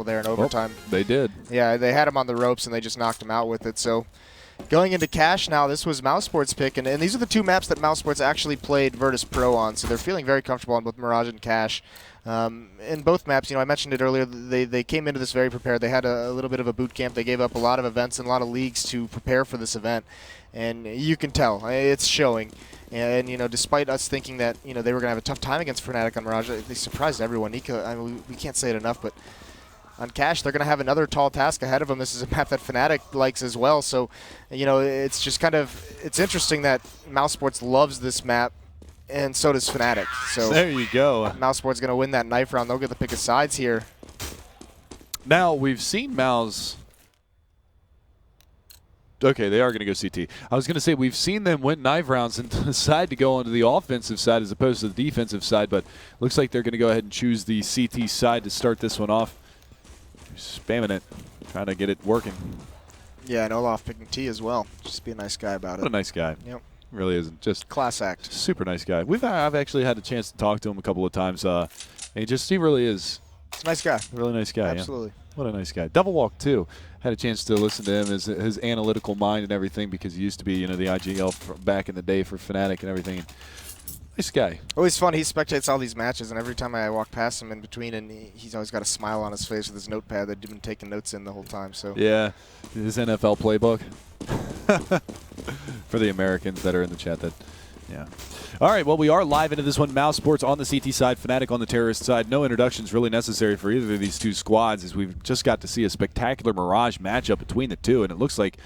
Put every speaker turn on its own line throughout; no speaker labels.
there in overtime.
They did.
Yeah, they had him on the ropes and they just knocked him out with it. So going into cash now, this was mouseesports' pick, and these are the two maps that mouseesports actually played Virtus Pro on, so they're feeling very comfortable on both Mirage and Cash. In both maps, I mentioned it earlier, they came into this very prepared. They had a little bit of a boot camp. They gave up a lot of events and a lot of leagues to prepare for this event, and you can tell. It's showing. And, despite us thinking that, they were going to have a tough time against Fnatic on Mirage, they surprised everyone. Nico, we can't say it enough, but on Cash, they're going to have another tall task ahead of them. This is a map that Fnatic likes as well. So, it's just it's interesting that mouseesports loves this map, and so does Fnatic. So
there you go.
mouseesports going to win that knife round. They'll get the pick of sides here.
Now, we've seen Mouse. Okay, they are going to go CT. I was going to say we've seen them win knife rounds and decide to go onto the offensive side as opposed to the defensive side, but looks like they're going to go ahead and choose the CT side to start this one off. Spamming it, trying to get it working.
Yeah, and Olaf picking T as well. Just be a nice guy about it.
What a nice guy.
Yep.
Really isn't. Just
class act.
Super nice guy. I've actually had a chance to talk to him a couple of times. He really is.
He's a nice guy.
Really nice guy.
Absolutely.
Yeah. What a nice guy. Double Walk too. Had a chance to listen to him, his analytical mind and everything, because he used to be, the IGL back in the day for Fnatic and everything. Nice guy.
Always fun. He spectates all these matches, and every time I walk past him in between, and he's always got a smile on his face with his notepad that he's been taking notes in the whole time. So
yeah, his NFL playbook for the Americans that are in the chat. Yeah. All right, well, we are live into this one. mouseesports on the CT side, Fnatic on the terrorist side. No introductions really necessary for either of these two squads, as we've just got to see a spectacular Mirage matchup between the two, and it looks like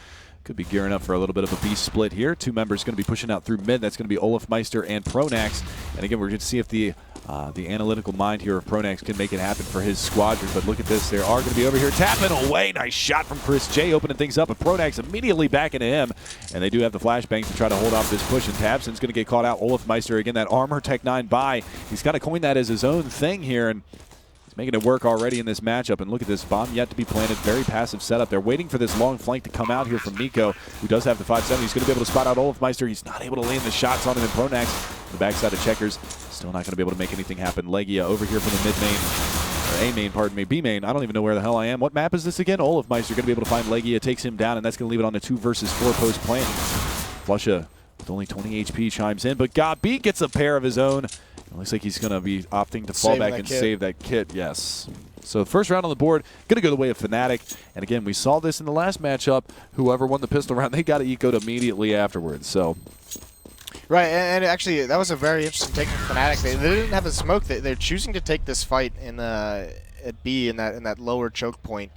could be gearing up for a little bit of a beast split here. Two members going to be pushing out through mid. That's going to be Olafmeister and Pronax. And again, we're going to see if the analytical mind here of Pronax can make it happen for his squadron. But look at this. They are going to be over here tapping away. Nice shot from Chris J, opening things up. But Pronax immediately back into him. And they do have the flashbangs to try to hold off this push. And Tabson's going to get caught out. Olafmeister, again, that armor Tech 9 buy. He's got to coin that as his own thing here. And making it work already in this matchup. And look at this, bomb yet to be planted. Very passive setup. They're waiting for this long flank to come out here from Nico, who does have the 5-7. He's going to be able to spot out Olafmeister. He's not able to land the shots on him. And Pronax, the backside of Checkers, still not going to be able to make anything happen. Legia over here from the mid main, or A main, pardon me, B main. I don't even know where the hell I am. What map is this again? Olafmeister going to be able to find Legia, takes him down, and that's going to leave it on the 2 versus 4 post planning. Flusha with only 20 HP chimes in, but Gabi gets a pair of his own. It looks like he's going to be opting to fall back and save that kit. Yes. So first round on the board, going to go the way of Fnatic. And again, we saw this in the last matchup. Whoever won the pistol round, they got eco'd immediately afterwards. So.
Right, and actually, that was a very interesting take from Fnatic. They didn't have a smoke. They're choosing to take this fight at B in that lower choke point.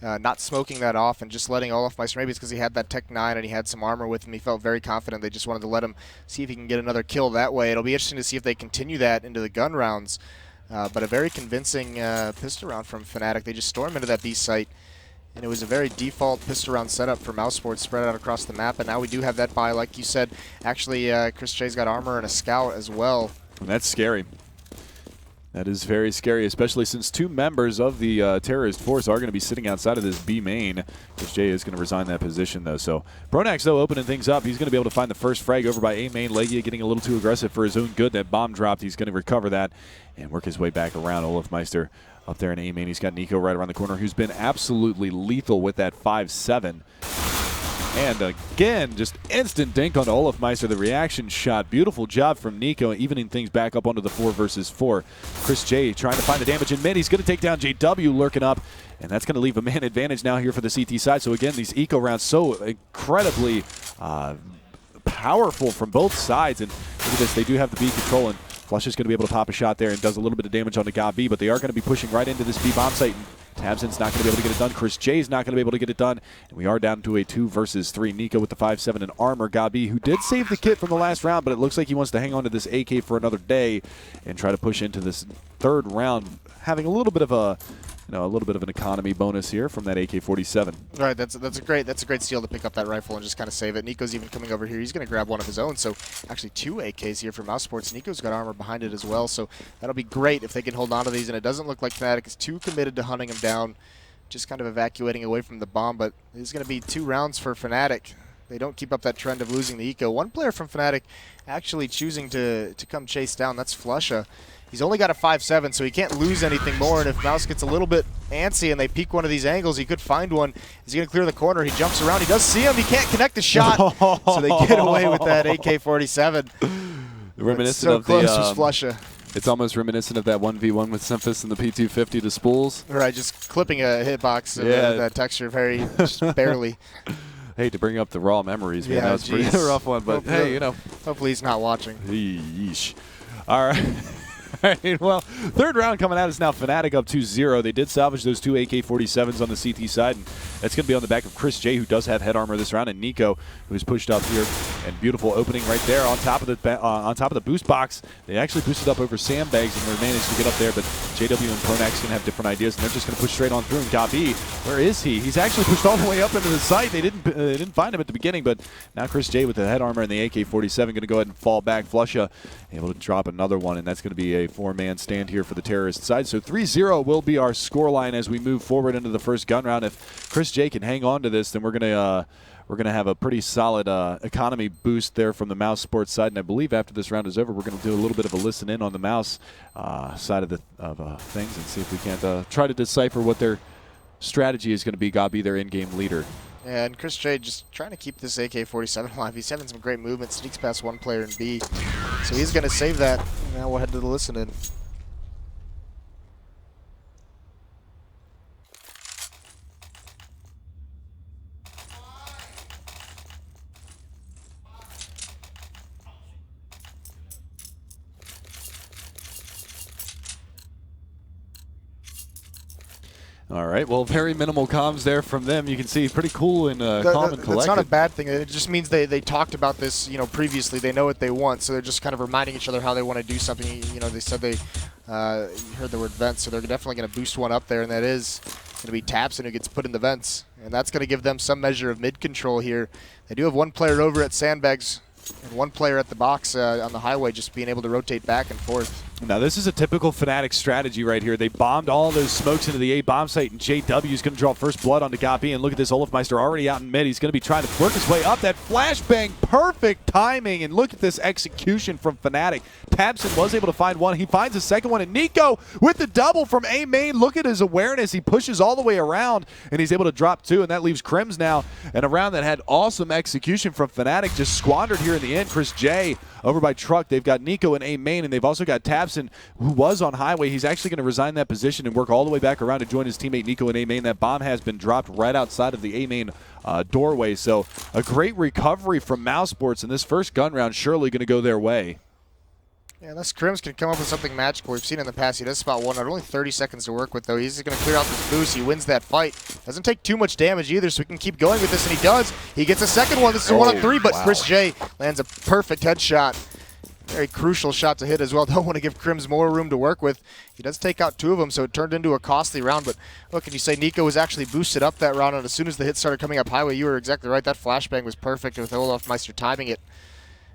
Not smoking that off and just letting Olafmeister, maybe it's because he had that Tech 9 and he had some armor with him. He felt very confident. They just wanted to let him see if he can get another kill that way. It'll be interesting to see if they continue that into the gun rounds. But a very convincing pistol round from Fnatic. They just stormed into that B site, and it was a very default pistol round setup for mouseesports spread out across the map. And now we do have that buy, like you said. Actually, Chris J's got armor and a scout as well.
And that's scary. That is very scary, especially since 2 members of the terrorist force are going to be sitting outside of this B main. Chris J is going to resign that position, though. So Pronax, though, opening things up. He's going to be able to find the first frag over by A main. Legia getting a little too aggressive for his own good. That bomb dropped. He's going to recover that and work his way back around. Olafmeister up there in A main. He's got Nico right around the corner, who's been absolutely lethal with that 5-7. And again, just instant dink onto Olafmeister, the reaction shot. Beautiful job from Nico, evening things back up onto the 4 versus 4. Chris J trying to find the damage in mid. He's going to take down JW lurking up, and that's going to leave a man advantage now here for the CT side. So again, these eco rounds so incredibly powerful from both sides. And look at this, they do have the B control, and Flush is going to be able to pop a shot there and does a little bit of damage onto Gabi, but they are going to be pushing right into this B bomb site. And Tabson's not going to be able to get it done. Chris J's not going to be able to get it done. And we are down to a 2 versus 3. Nico with the 5-7 and armor. Gabi, who did save the kit from the last round, but it looks like he wants to hang on to this AK for another day and try to push into this 3rd round, having a little bit of an economy bonus here from that AK-47.
Right, that's a great steal to pick up that rifle and just kind of save it. Nico's even coming over here. He's going to grab one of his own. So actually 2 AKs here for mouseesports. Nico's got armor behind it as well. So that'll be great if they can hold on to these. And it doesn't look like Fnatic is too committed to hunting him down, just kind of evacuating away from the bomb. But there's going to be 2 rounds for Fnatic. They don't keep up that trend of losing the eco. One player from Fnatic actually choosing to come chase down. That's Flusha. He's only got a 5-7, so he can't lose anything more. And if Mouse gets a little bit antsy and they peek one of these angles, he could find one. Is he going to clear the corner? He jumps around. He does see him. He can't connect the shot. So they get away with that AK-47.
Reminiscent
so
of
close
the
was Flusha.
It's almost reminiscent of that 1v1 with Symphyst and the P250 to spools.
Right, just clipping a hitbox of that texture very just barely.
Hate to bring up the raw memories, man.
Yeah,
That was pretty rough one, but hey, you know.
Hopefully he's not watching.
Yeesh. All right. All right, well, third round coming out is now Fnatic up 2-0. They did salvage those 2 AK-47s on the CT side, and that's going to be on the back of Chris J, who does have head armor this round, and Nico, who's pushed up here. And beautiful opening right there on top of the boost box. They actually boosted up over sandbags and they managed to get up there, but JW and Pronax going to have different ideas, and they're just going to push straight on through. And Gabi, where is he? He's actually pushed all the way up into the site. They didn't find him at the beginning, but now Chris J with the head armor and the AK-47 going to go ahead and fall back. Flusha able to drop another one, and that's going to be a 4-man stand here for the terrorist side. So 3-0 will be our scoreline as we move forward into the first gun round. If Chris J can hang on to this, then we're going to have a pretty solid economy boost there from the Mouse Sports side. And I believe after this round is over, we're going to do a little bit of a listen in on the Mouse side of things and see if we can't try to decipher what their strategy is going to be. Gabi, their in-game leader.
Yeah, and Chris J just trying to keep this AK-47 alive. He's having some great movement, sneaks past one player in B. So he's going to save that. Now we'll head to the listen in.
All right, well, very minimal comms there from them. You can see pretty cool and calm and collected.
That's not a bad thing. It just means they talked about this, previously. They know what they want, so they're just kind of reminding each other how they want to do something. They said they heard the word vents, so they're definitely going to boost one up there, and that is going to be Tapson who gets put in the vents, and that's going to give them some measure of mid control here. They do have one player over at sandbags and one player at the box on the highway, just being able to rotate back and forth.
Now, this is a typical Fnatic strategy right here. They bombed all those smokes into the A bomb site, and JW is going to draw first blood onto Gabi. And look at this, Olafmeister already out in mid. He's going to be trying to work his way up. That flashbang, perfect timing. And look at this execution from Fnatic. Tabson was able to find one. He finds a second one, and Nico with the double from A main. Look at his awareness. He pushes all the way around, and he's able to drop two, and that leaves Crims now. And a round that had awesome execution from Fnatic, just squandered here in the end. Chris J over by Truck. They've got Nico in A main, and they've also got Tabson, who was on highway. He's actually going to resign that position and work all the way back around to join his teammate Nico in A main. That bomb has been dropped right outside of the A main doorway. So a great recovery from mouseesports, and this first gun round surely going to go their way.
Yeah, unless Crims can come up with something magical. We've seen in the past he does spot one out. Only 30 seconds to work with, though. He's going to clear out this boost. He wins that fight. Doesn't take too much damage either, so we can keep going with this, and he does. He gets a second one. This is a 1-on-3, but wow. Chris J lands a perfect headshot. Very crucial shot to hit as well. Don't want to give Crims more room to work with. He does take out two of them, so it turned into a costly round. But look, can you say Nico was actually boosted up that round, and as soon as the hit started coming up highway, you were exactly right. That flashbang was perfect with Olafmeister timing it.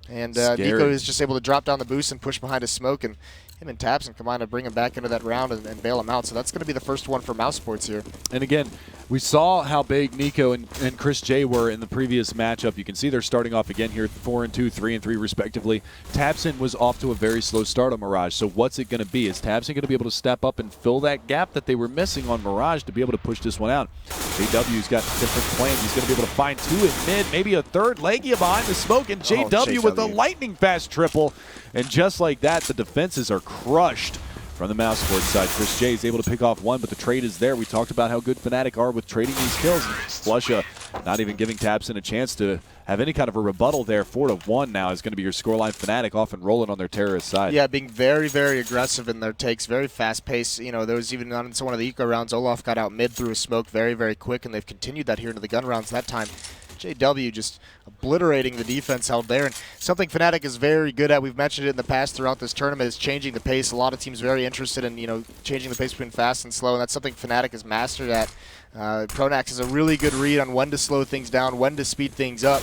And Nico is just able to drop down the boost and push behind his smoke, and him and Tapson combine to bring him back into that round and bail him out. So that's going to be the first one for mouseesports here.
And again, we saw how big Nico and Chris J were in the previous matchup. You can see they're starting off again here 4-2, 3-3 respectively. Tapson was off to a very slow start on Mirage. So what's it going to be? Is Tapson going to be able to step up and fill that gap that they were missing on Mirage to be able to push this one out? JW's got different plans. He's going to be able to find two in mid, maybe a third. Legia behind the smoke, and JW with the lightning fast triple. And just like that, the defenses are crushed from the mouseesports side. Chris J is able to pick off one, but the trade is there. We talked about how good Fnatic are with trading these kills. Flusha not even giving Tapson a chance to have any kind of a rebuttal there. 4-1 now is going to be your scoreline. Fnatic off and rolling on their terrorist side.
Yeah, being very, very aggressive in their takes, very fast pace. There was even on one of the eco rounds, Olaf got out mid through a smoke very, very quick, and they've continued that here into the gun rounds that time. JW just obliterating the defense held there. And something Fnatic is very good at, we've mentioned it in the past throughout this tournament, is changing the pace. A lot of teams very interested in, changing the pace between fast and slow, and that's something Fnatic has mastered at. Pronax is a really good read on when to slow things down, when to speed things up.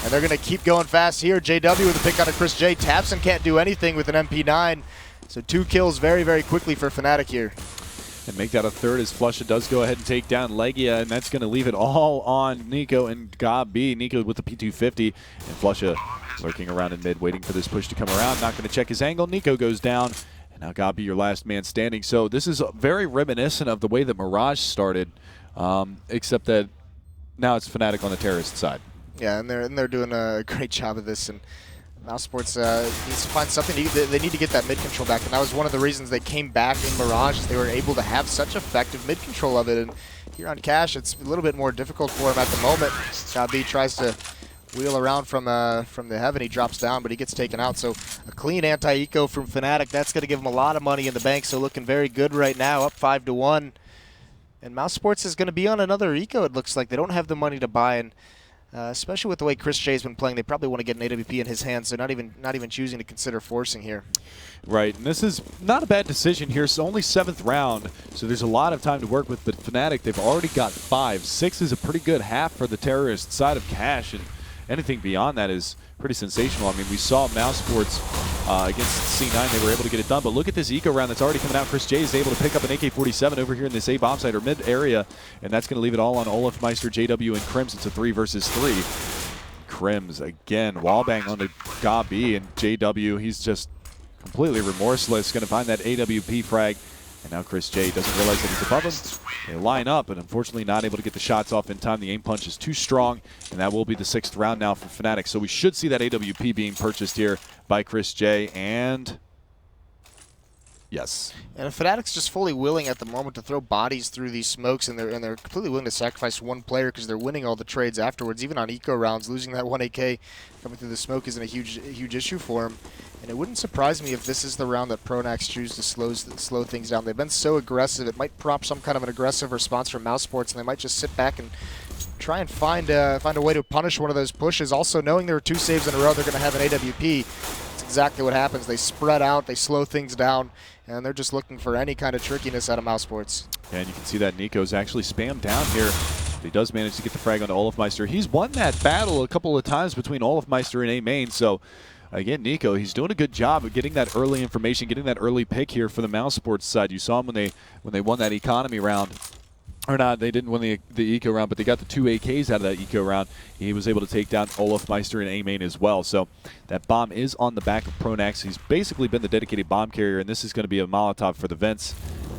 And they're going to keep going fast here. JW with a pick out of Chris J. Tapson can't do anything with an MP9. So 2 kills very, very quickly for Fnatic here.
And make that a third as Flusha does go ahead and take down Legia, and that's going to leave it all on Nico and Gabi. Nico with the P250, and Flusha lurking around in mid, waiting for this push to come around. Not going to check his angle. Nico goes down, And now Gabi, your last man standing. So this is very reminiscent of the way that Mirage started, except that now it's Fnatic on the terrorist side.
Yeah, and they're doing a great job of this. And mouseesports needs to find something. They need to get that mid control back, and that was one of the reasons they came back in Mirage. Is they were able to have such effective mid control of it. And here on Cash, it's a little bit more difficult for him at the moment. Gabi tries to wheel around from the heaven. He drops down, but he gets taken out. So a clean anti-eco from Fnatic. That's going to give him a lot of money in the bank. So looking very good right now, up 5-1. And mouseesports is going to be on another eco. It looks like they don't have the money to buy, and especially with the way Chris J's been playing, they probably want to get an AWP in his hands. So not even choosing to consider forcing here.
Right, and this is not a bad decision here. It's only 7th round, so there's a lot of time to work with. But Fnatic, they've already got 5. 6 is a pretty good half for the terrorist side of Cash, and anything beyond that is pretty sensational. I mean, we saw mouseesports against C9, they were able to get it done. But look at this eco round that's already coming out. Chris J is able to pick up an AK-47 over here in this A bomb site or mid area, and that's going to leave it all on Olafmeister, JW, and Krims. It's a 3 versus 3. Krims again, wallbang onto Gabi, and JW, he's just completely remorseless, going to find that AWP frag. And now Chris J doesn't realize that he's above him. They line up, but unfortunately not able to get the shots off in time. The aim punch is too strong, and that will be the 6th round now for Fnatic. So we should see that AWP being purchased here by Chris J, and yes.
And Fnatic's just fully willing at the moment to throw bodies through these smokes, and they're completely willing to sacrifice one player because they're winning all the trades afterwards. Even on eco rounds, losing that 1 AK coming through the smoke isn't a huge issue for him. And it wouldn't surprise me if this is the round that Pronax choose to slow things down. They've been so aggressive, it might prompt some kind of an aggressive response from mouseesports, and they might just sit back and try and find a way to punish one of those pushes. Also, knowing there are 2 saves in a row, they're going to have an AWP. That's exactly what happens. They spread out, they slow things down, and they're just looking for any kind of trickiness out of mouseesports.
Yeah, and you can see that Nico's actually spammed down here. He does manage to get the frag onto Olafmeister. He's won that battle a couple of times between Olafmeister and A main, so again, Nico, he's doing a good job of getting that early information, getting that early pick here for the mouseesports side. You saw him when they won that economy round. Or not, they didn't win the eco round, but they got the 2 AKs out of that eco round. He was able to take down Olafmeister and A main as well. So that bomb is on the back of Pronax. He's basically been the dedicated bomb carrier, and this is going to be a Molotov for the vents.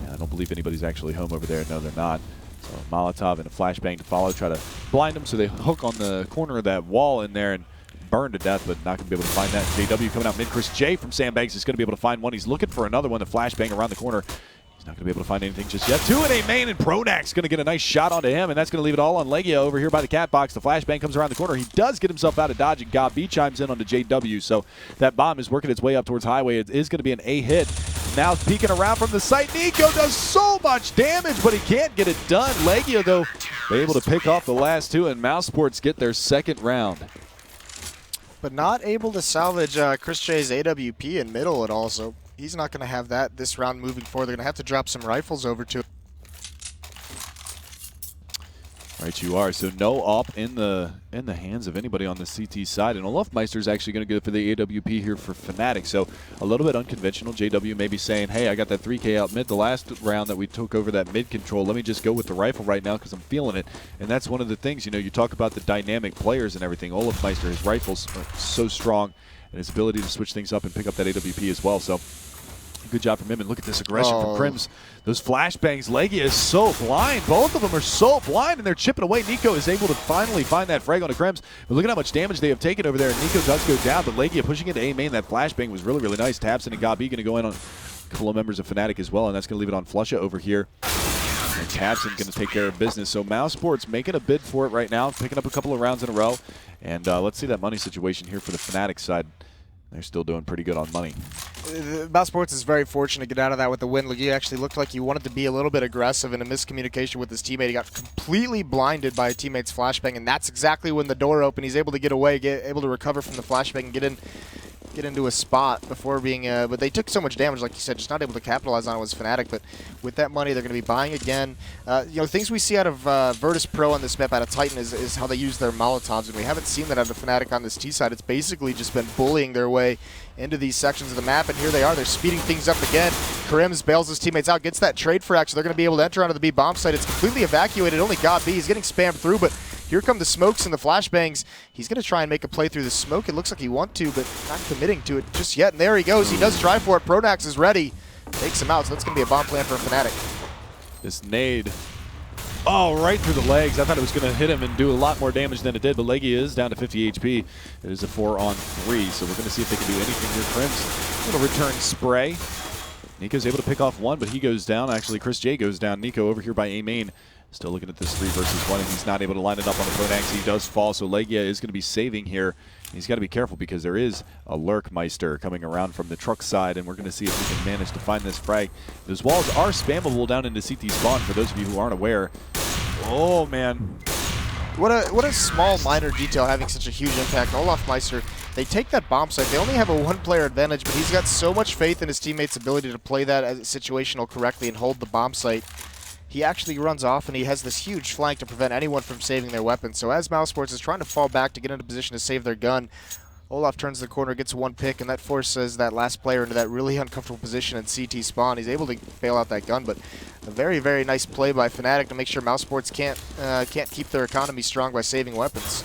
And I don't believe anybody's actually home over there. No, they're not. So a Molotov and a flashbang to follow, try to blind them so they hook on the corner of that wall in there and burn to death, but not going to be able to find that. JW coming out mid. Chris J from Sandbags is going to be able to find one. He's looking for another one. The flashbang around the corner. He's not going to be able to find anything just yet. 2 in A main, and Pronax going to get a nice shot onto him, and that's going to leave it all on Legia over here by the cat box. The flashbang comes around the corner. He does get himself out of dodge, and Gabi chimes in onto JW, so that bomb is working its way up towards Highway. It is going to be an A hit. Now peeking around from the site. Nico does so much damage, but he can't get it done. Legia, though, they're able to pick off the last 2, and mouseesports get their 2nd round.
But not able to salvage Chris J's AWP in middle at all, so he's not going to have that this round moving forward. They're going to have to drop some rifles over to him.
Right, you are. So no AWP in the hands of anybody on the CT side, and Olafmeister is actually going to go for the AWP here for Fnatic. So a little bit unconventional. JW may be saying, hey, I got that 3K out mid the last round that we took over that mid control. Let me just go with the rifle right now because I'm feeling it. And that's one of the things, you know, you talk about the dynamic players and everything. Olafmeister, his rifles are so strong, and his ability to switch things up and pick up that AWP as well. So good job from him, and look at this aggression from Krims. Those flashbangs, Legia is so blind. Both of them are so blind, and they're chipping away. Nico is able to finally find that frag on Krims. But look at how much damage they have taken over there, and Nico does go down, but Legia pushing into A main. That flashbang was really, really nice. Tabson and Gabi going to go in on a couple of members of Fnatic as well, and that's going to leave it on Flusha over here. And Tabson going to take care of business. So mouseesports making a bid for it right now, picking up a couple of rounds in a row. And let's see that money situation here for the Fnatic side. They're still doing pretty good on money.
mouseesports is very fortunate to get out of that with the win. He actually looked like he wanted to be a little bit aggressive, in a miscommunication with his teammate. He got completely blinded by a teammate's flashbang, and that's exactly when the door opened. He's able to get away, able to recover from the flashbang and get into a spot before being but they took so much damage, like you said, just not able to capitalize on it was Fnatic. But with that money, they're going to be buying again. You know, things we see out of Virtus Pro on this map, out of Titan, is how they use their Molotovs, and we haven't seen that out of Fnatic on this T side. It's basically just been bullying their way into these sections of the map, and here they are. They're speeding things up again. Krims bails his teammates out, gets that trade frag, so they're going to be able to enter onto the B bomb site. It's completely evacuated, only got B. He's getting spammed through, but here come the smokes and the flashbangs. He's going to try and make a play through the smoke. It looks like he wants to, but not committing to it just yet. And there he goes. He does try for it. Pronax is ready. takes him out, so that's going to be a bomb plan for Fnatic.
This nade. Oh, right through the legs. I thought it was going to hit him and do a lot more damage than it did, but Leggy is down to 50 HP. It is a 4-on-3, so we're going to see if they can do anything here. Crims, little return spray. Nico's able to pick off one, but he goes down. Actually, Chris J goes down. Nico over here by A main. Still looking at this 3 versus 1, and he's not able to line it up on the Pronax. He does fall, so Legia is going to be saving here. He's got to be careful because there is a Lurkmeister coming around from the truck side, and we're going to see if we can manage to find this frag. Those walls are spammable down into CT spawn, for those of you who aren't aware. Oh, man.
What a small, minor detail having such a huge impact. Olafmeister, they take that bomb site. They only have a 1-player advantage, but he's got so much faith in his teammates' ability to play that as situational correctly and hold the bomb site. He actually runs off, and he has this huge flank to prevent anyone from saving their weapon. So as mouseesports is trying to fall back to get into position to save their gun, Olaf turns the corner, gets 1 pick, and that forces that last player into that really uncomfortable position in CT spawn. He's able to bail out that gun, but a very, very nice play by Fnatic to make sure mouseesports can't keep their economy strong by saving weapons.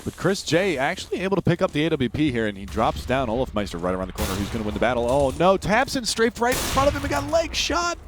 But Chris J actually able to pick up the AWP here, and he drops down Olafmeister right around the corner. Who's going to win the battle? Oh, no. Tabson straight right in front of him and got leg shot.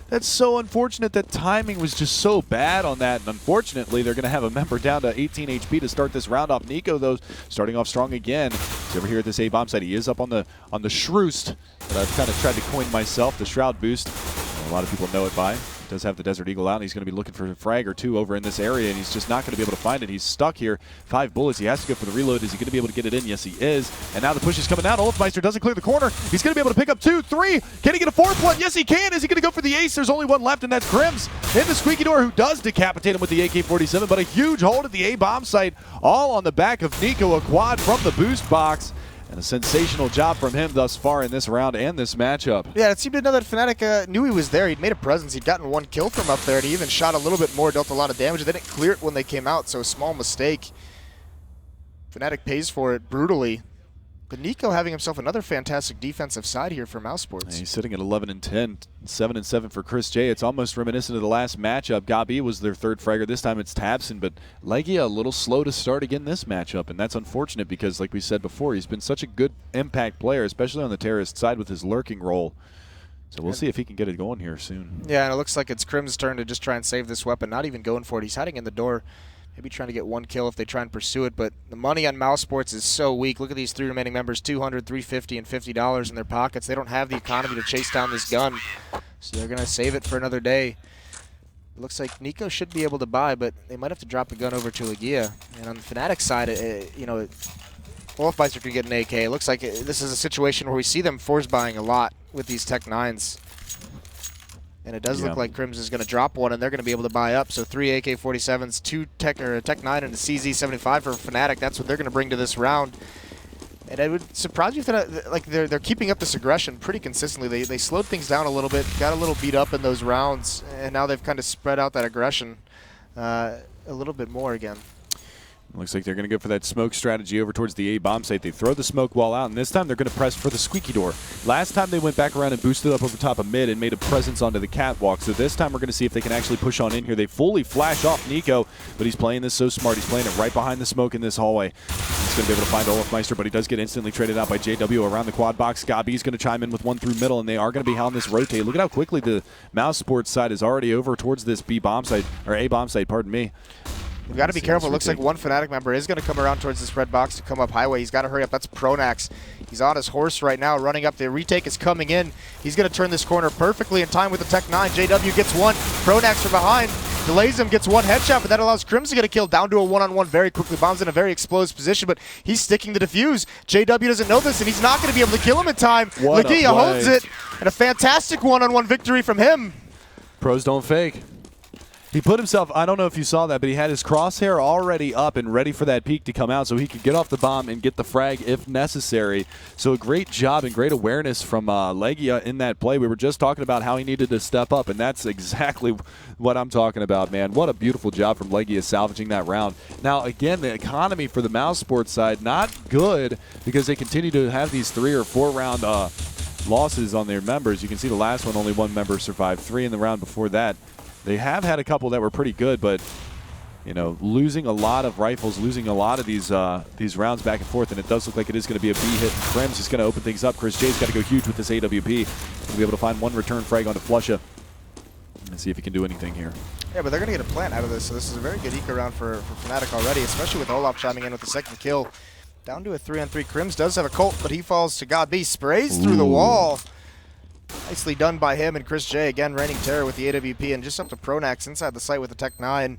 That's so unfortunate. That timing was just so bad on that. And unfortunately, they're going to have a member down to 18 HP to start this round off. Nico, though, starting off strong again. He's over here at this A-bomb site. He is up on the Shroost that I've kind of tried to coin myself, the Shroud boost. A lot of people know it by. Does have the Desert Eagle out, and he's going to be looking for a frag or 2 over in this area, and he's just not going to be able to find it. He's stuck here. 5 bullets. He has to go for the reload. Is he going to be able to get it in? Yes, he is. And now the push is coming out. Olafmeister doesn't clear the corner. He's going to be able to pick up 2, 3. Can he get a 4th one? Yes, he can. Is he going to go for the ace? There's only 1 left, and that's Crims in the squeaky door, who does decapitate him with the AK-47, but a huge hold at the A-bomb site, all on the back of Nico, a quad from the boost box. And a sensational job from him thus far in this round and this matchup.
Yeah, it seemed to know that Fnatic knew he was there. He'd made a presence. He'd gotten 1 kill from up there, and he even shot a little bit more, dealt a lot of damage. They didn't clear it when they came out, so a small mistake. Fnatic pays for it brutally. But Nico having himself another fantastic defensive side here for mouseesports.
And he's sitting at 11-10, 7-7 for Chris J. It's almost reminiscent of the last matchup. Gabi was their 3rd fragger. This time it's Tabson, but Legia a little slow to start again this matchup, and that's unfortunate because, like we said before, he's been such a good impact player, especially on the terrorist side with his lurking role. So we'll see if he can get it going here soon.
Yeah, and it looks like it's Crim's turn to just try and save this weapon, not even going for it. He's hiding in the door. Maybe trying to get 1 kill if they try and pursue it, but the money on mouseesports is so weak. Look at these 3 remaining members, $200, $350, and $50 in their pockets. They don't have the economy to chase down this gun, so they're going to save it for another day. It looks like Nico should be able to buy, but they might have to drop the gun over to Legia. And on the Fnatic side, Wolfmeister could get an AK. It looks like this is a situation where we see them force buying a lot with these Tech 9s. And it does look like Crims is going to drop 1, and they're going to be able to buy up. So 3 AK-47s, 2 Tech 9, and a CZ-75 for Fnatic. That's what they're going to bring to this round. And it would surprise you if they're keeping up this aggression pretty consistently. They slowed things down a little bit, got a little beat up in those rounds, and now they've kind of spread out that aggression a little bit more again.
Looks like they're going to go for that smoke strategy over towards the A-bomb site. They throw the smoke wall out, and this time they're going to press for the squeaky door. Last time they went back around and boosted up over top of mid and made a presence onto the catwalk. So this time we're going to see if they can actually push on in here. They fully flash off Nico, but he's playing this so smart. He's playing it right behind the smoke in this hallway. He's going to be able to find Olafmeister, but he does get instantly traded out by JW around the quad box. Gabi's going to chime in with 1 through middle, and they are going to be on this rotate. Look at how quickly the mouseesports side is already over towards this B-bomb site, or A-bomb site, pardon me.
We've got to be careful. It looks like 1 Fnatic member is going to come around towards this red box to come up highway. He's got to hurry up. That's Pronax. He's on his horse right now, running up. The retake is coming in. He's going to turn this corner perfectly in time with the Tech 9. JW gets 1. Pronax from behind. Delays him, gets 1 headshot, but that allows Crims to get a kill down to a 1-on-1 very quickly. Bombs in a very exposed position, but he's sticking to defuse. JW doesn't know this, and he's not going to be able to kill him in time. Legia holds it, and a fantastic 1-on-1 victory from him.
Pros don't fake. He put himself, I don't know if you saw that, but he had his crosshair already up and ready for that peak to come out so he could get off the bomb and get the frag if necessary. So a great job and great awareness from Legia in that play. We were just talking about how he needed to step up, and that's exactly what I'm talking about, man. What a beautiful job from Legia salvaging that round. Now, again, the economy for the mouseesports side, not good because they continue to have these 3 or 4 round losses on their members. You can see the last one, only 1 member survived. 3 in the round before that. They have had a couple that were pretty good, but you know, losing a lot of rifles, losing a lot of these rounds back and forth, and it does look like it is going to be a B hit. Krems is going to open things up. Chris J's got to go huge with this AWP. He'll be able to find one return frag onto Flusha and see if he can do anything here.
Yeah, but they're going to get a plant out of this, so this is a very good eco round for Fnatic already, especially with Olaf chiming in with the second kill. Down to a 3-on-3. Krems does have a Colt, but he falls to God B. Sprays through the wall. Nicely done by him, and Chris J, again, raining terror with the AWP, and just up to Pronax inside the site with the Tech 9.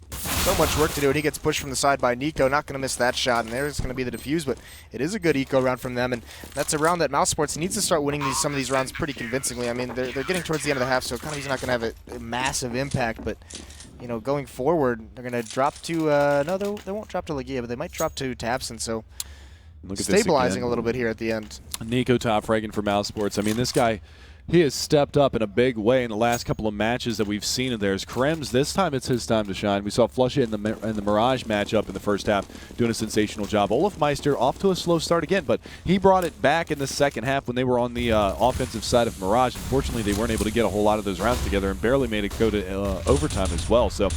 So much work to do, and he gets pushed from the side by Nico. Not going to miss that shot, and there's going to be the defuse, but it is a good eco round from them, and that's a round that mouseesports needs to start winning some of these rounds pretty convincingly. I mean, they're getting towards the end of the half, so Economy's not going to have a massive impact, but you know, going forward, they're going to drop to, no, they won't drop to Legia, but they might drop to Tabson, so stabilizing a little bit here at the end.
Nico top fragging for mouseesports. I mean, this guy, he has stepped up in a big way in the last couple of matches that we've seen of theirs. Krems, this time it's his time to shine. We saw Flusha in the Mirage matchup in the first half doing a sensational job. Olaf Meister off to a slow start again, but he brought it back in the second half when they were on the offensive side of Mirage. Unfortunately, they weren't able to get a whole lot of those rounds together and barely made it go to overtime as well. So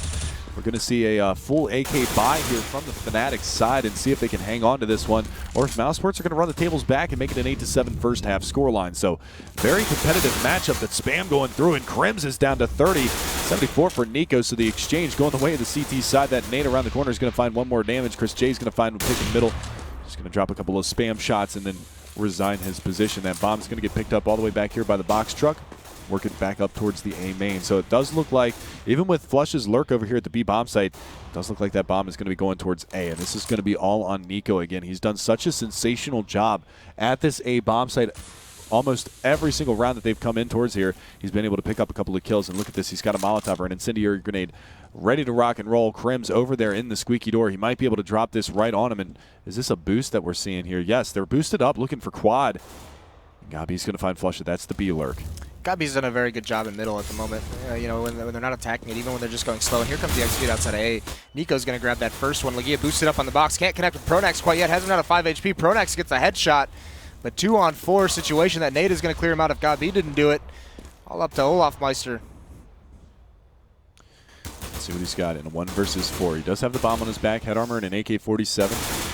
we're going to see a full AK buy here from the Fnatic side and see if they can hang on to this one, or if mouseesports are going to run the tables back and make it an 8-7 first half scoreline. So very competitive matchup. That spam going through, and Krems is down to 30. 74 for Nico, so the exchange going the way of the CT side. That nade around the corner is going to find one more damage. Chris J is going to find him pick in middle. Just going to drop a couple of spam shots and then resign his position. That bomb is going to get picked up all the way back here by the box truck, working back up towards the A main. So it does look like, even with Flush's lurk over here at the B bomb site, it does look like that bomb is going to be going towards A, and this is going to be all on Nico again. He's done such a sensational job at this A bomb site. Almost every single round that they've come in towards here, he's been able to pick up a couple of kills. And look at this, he's got a Molotov or an incendiary grenade ready to rock and roll. Krems over there in the squeaky door. He might be able to drop this right on him. And is this a boost that we're seeing here? Yes, they're boosted up, looking for quad. Gabi's going to find Flusha. That's the B lurk.
Gabi's done a very good job in middle at the moment. You know, when they're not attacking it, even when they're just going slow. And here comes the execute outside of A. Nico's going to grab that first one. Legia boosted up on the box. Can't connect with Pronax quite yet. Hasn't got a 5 HP. Pronax gets a headshot. But 2-on-4 situation that nade is going to clear him out if Gabi didn't do it. All up to Olaf Meister.
Let's see what he's got in a 1 versus 4. He does have the bomb on his back, head armor, and an AK-47.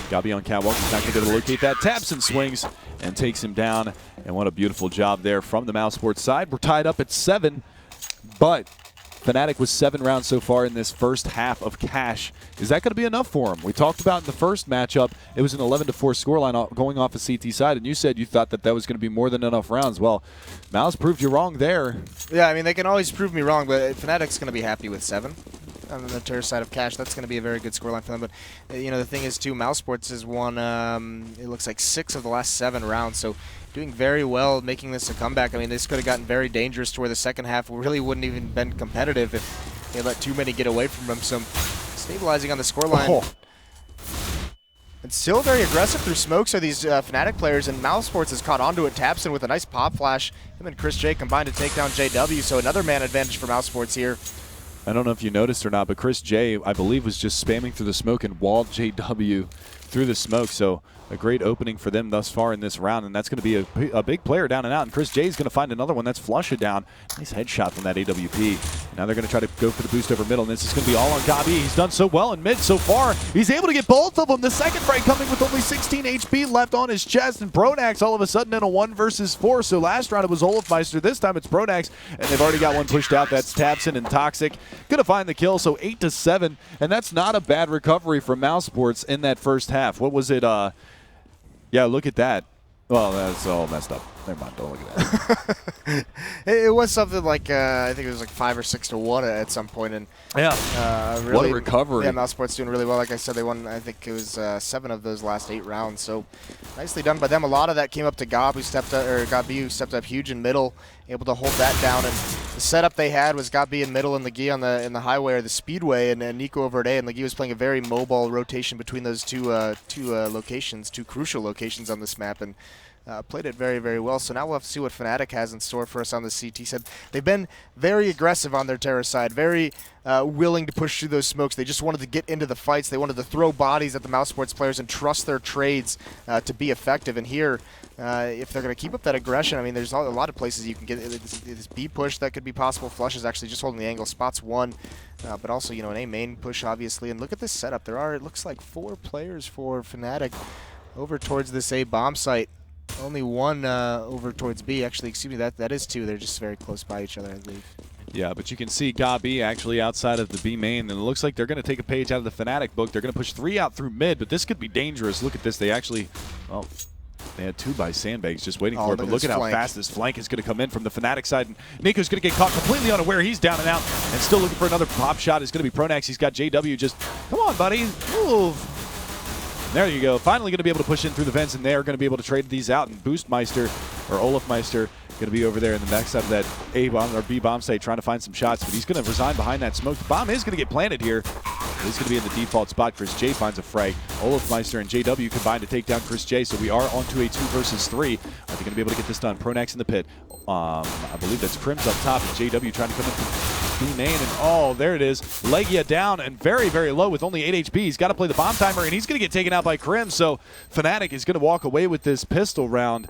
Gabi on catwalk. He's not going to be able to locate that. Tabson swings and takes him down. And what a beautiful job there from the mouseesports side. We're tied up at 7, but Fnatic was 7 rounds so far in this first half of Cash. Is that going to be enough for him? We talked about in the first matchup, it was an 11-4 scoreline going off a CT side, and you said you thought that that was going to be more than enough rounds. Well, Mouse proved you wrong there.
Yeah, I mean, they can always prove me wrong, but Fnatic's going to be happy with 7. On the terror side of Cash, that's going to be a very good scoreline for them. But, you know, the thing is, too, mouseesports has won, it looks like 6 of the last 7 rounds, so doing very well, making this a comeback. I mean, this could have gotten very dangerous to where the second half really wouldn't even been competitive if they let too many get away from them. So stabilizing on the scoreline. Oh. And still very aggressive through smokes are these Fnatic players, and mouseesports has caught onto it. Tabson with a nice pop flash. Him and Chris J combined to take down JW, so another man advantage for mouseesports here.
I don't know if you noticed or not, but Chris J, I believe, was just spamming through the smoke and walled JW through the smoke. So a great opening for them thus far in this round, and that's going to be a big player down and out. And Chris J is going to find another one. That's Flusha down. Nice headshot from that AWP. Now they're going to try to go for the boost over middle, and this is going to be all on Gabi. He's done so well in mid so far. He's able to get both of them. The second frag coming with only 16 HP left on his chest, and Pronax all of a sudden in a 1 versus 4. So last round it was Olaf Meister. This time it's Pronax, and they've already got one pushed out. That's Tabson and Toxic. Going to find the kill, so 8-7, and that's not a bad recovery from mouseesports in that first half. What was it? Yeah, look at that. Well, that's all messed up. Never mind, don't look at that.
It was something like, I think it was like 5 or 6-1 at some point. And
yeah,
really,
what a recovery.
Yeah, mouseesports doing really well. Like I said, they won, I think it was 7 of those last 8 rounds. So nicely done by them. A lot of that came up to Gabi, who stepped up huge in middle, able to hold that down. And the setup they had was Gabi in middle and Legia in the highway or the speedway, and Nico over at A. And Legia was playing a very mobile rotation between those two locations, 2 crucial locations on this map. And played it very, very well. So now we'll have to see what Fnatic has in store for us on the CT side. They've been very aggressive on their Terra side, very willing to push through those smokes. They just wanted to get into the fights. They wanted to throw bodies at the mouseesports players and trust their trades to be effective. And here, if they're going to keep up that aggression, I mean, there's a lot of places you can get this B push that could be possible. Flush is actually just holding the angle. Spot's one, but also, you know, an A main push, obviously. And look at this setup. There are, it looks like, 4 players for Fnatic over towards this A bomb site. Only one over towards B. Actually, excuse me, that is 2. They're just very close by each other, I believe.
Yeah, but you can see Gabi actually outside of the B main, and it looks like they're going to take a page out of the Fnatic book. They're going to push 3 out through mid, but this could be dangerous. Look at this. They actually, well, they had 2 by Sandbags just waiting for it, but look at how fast this flank is going to come in from the Fnatic side. And Nico's going to get caught completely unaware. He's down and out, and still looking for another pop shot. It's going to be Pronax. He's got JW just, come on, buddy, move. There you go. Finally going to be able to push in through the vents, and they're going to be able to trade these out. And Boostmeister, or Olafmeister, going to be over there in the back side of that A bomb or B bomb site trying to find some shots, but he's going to resign behind that smoke. The bomb is going to get planted here. He's going to be in the default spot. Chris J finds a frag. Olafmeister and JW combine to take down Chris J, so we are onto a 2 versus 3. Are they going to be able to get this done? Pronax in the pit. I believe that's Crims up top, and JW trying to come in from B main, and oh, there it is. Legia down and very, very low with only 8 HP. He's got to play the bomb timer, and he's going to get taken out by Crims, so Fnatic is going to walk away with this pistol round.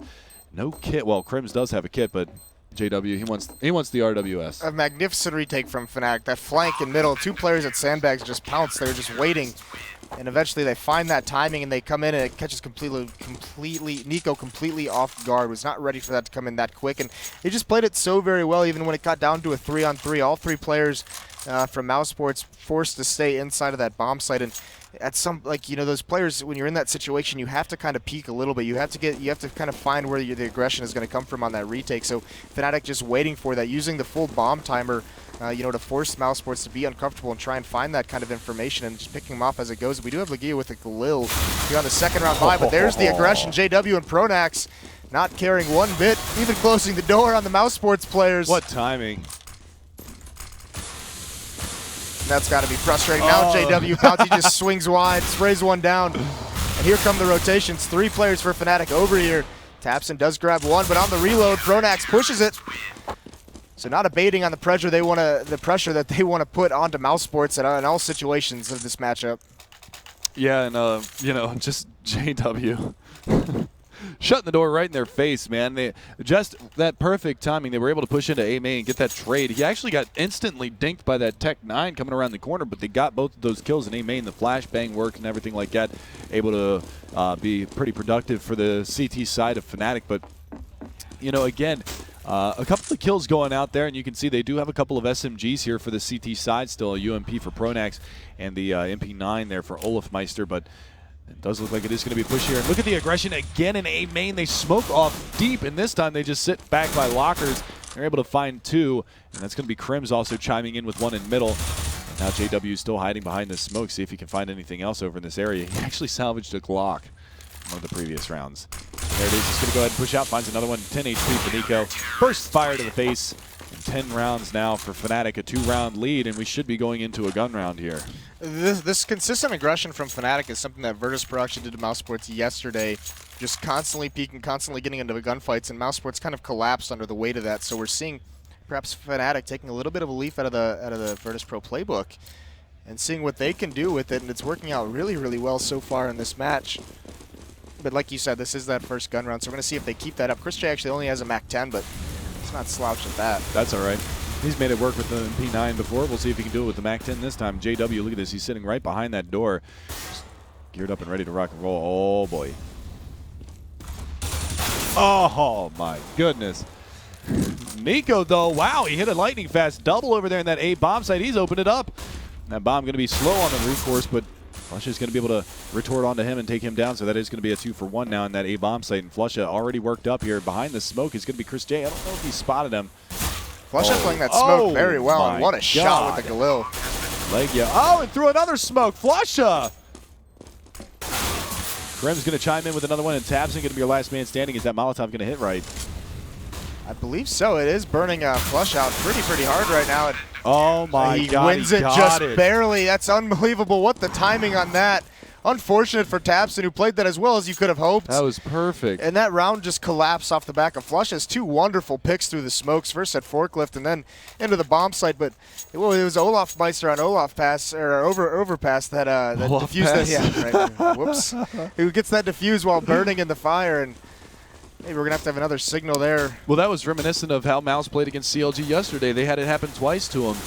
No kit. Well, Crims does have a kit, but JW, he wants the RWS.
A magnificent retake from Fnatic. That flank in middle, 2 players at Sandbags just pounced. They were just waiting, and eventually they find that timing and they come in, and it catches Nico completely off guard. Was not ready for that to come in that quick, and he just played it so very well. Even when it got down to a 3-on-3, all 3 players from mouseesports forced to stay inside of that bomb site. And at some, like, you know, those players, when you're in that situation, you have to kind of peek a little bit. You have to kind of find where the aggression is going to come from on that retake. So Fnatic just waiting for that, using the full bomb timer, you know, to force mouseesports to be uncomfortable and try and find that kind of information and just picking them off as it goes. We do have Legia with a Galil here on the second round buy, but there's the aggression. JW and Pronax not caring one bit, even closing the door on the mouseesports players.
What timing.
That's got to be frustrating. Now JW Bounty just swings wide, sprays one down. And here come the rotations. 3 players for Fnatic over here. Tapson does grab one, but on the reload, Pronax pushes it. So not abating on the pressure that they want to put onto mouseesports in all situations of this matchup.
Yeah, and you know, just JW shutting the door right in their face, man. They just that perfect timing. They were able to push into A main and get that trade. He actually got instantly dinked by that Tech 9 coming around the corner, but they got both of those kills in A main. The flashbang work and everything like that, able to be pretty productive for the CT side of Fnatic. But you know, again, a couple of kills going out there, and you can see they do have a couple of SMGs here for the CT side still, a UMP for Pronax and the MP9 there for Olafmeister, but it does look like it is going to be a push here. And look at the aggression again in A main. They smoke off deep, and this time they just sit back by lockers. They're able to find 2, and that's going to be Crims also chiming in with 1 in middle. And now JW is still hiding behind the smoke, see if he can find anything else over in this area. He actually salvaged a Glock in one of the previous rounds. There it is. He's going to go ahead and push out, finds another one. 10 HP for Nico. First fire to the face. And 10 rounds now for Fnatic, a 2-round lead, and we should be going into a gun round here.
This consistent aggression from Fnatic is something that Virtus.pro actually did to mouseesports yesterday. Just constantly peeking, constantly getting into the gunfights, and mouseesports kind of collapsed under the weight of that. So we're seeing perhaps Fnatic taking a little bit of a leaf out of the Virtus.pro playbook and seeing what they can do with it, and it's working out really, really well so far in this match. But like you said, this is that first gun round, so we're going to see if they keep that up. Chris J actually only has a Mac 10, but it's not slouch at that.
That's all right. He's made it work with the MP9 before. We'll see if he can do it with the Mac 10 this time. JW, look at this. He's sitting right behind that door. Just geared up and ready to rock and roll. Oh, boy. Oh, my goodness. Nico, though, wow, he hit a lightning fast double over there in that A bomb site. He's opened it up. That bomb going to be slow on the roof course, but Flusha is going to be able to retort onto him and take him down, so that is going to be a 2-for-1 now in that A bomb site. And Flusha already worked up here. Behind the smoke is going to be Chris J. I don't know if he spotted him.
Flusha playing that smoke very well, and what a shot with the Galil.
Legia. Oh, and threw another smoke. Flusha! Krem's going to chime in with another one, and Tabson going to be your last man standing. Is that Molotov going to hit right?
I believe so. It is burning Flush out pretty hard right now.
Oh my God,
he wins it just barely. That's unbelievable. What the timing on that. unfortunate for Tapson, who played that as well as you could have hoped.
That was perfect.
And that round just collapsed off the back of Flush. Has 2 wonderful picks through the smokes. First at forklift and then into the bomb site. But it was Olaf Meister on Olaf pass or overpass that diffused that. Yeah, right. Whoops. Who gets that diffused while burning in the fire, and maybe we're going to have another signal there.
Well, that was reminiscent of how Mouse played against CLG yesterday. They had it happen twice to him.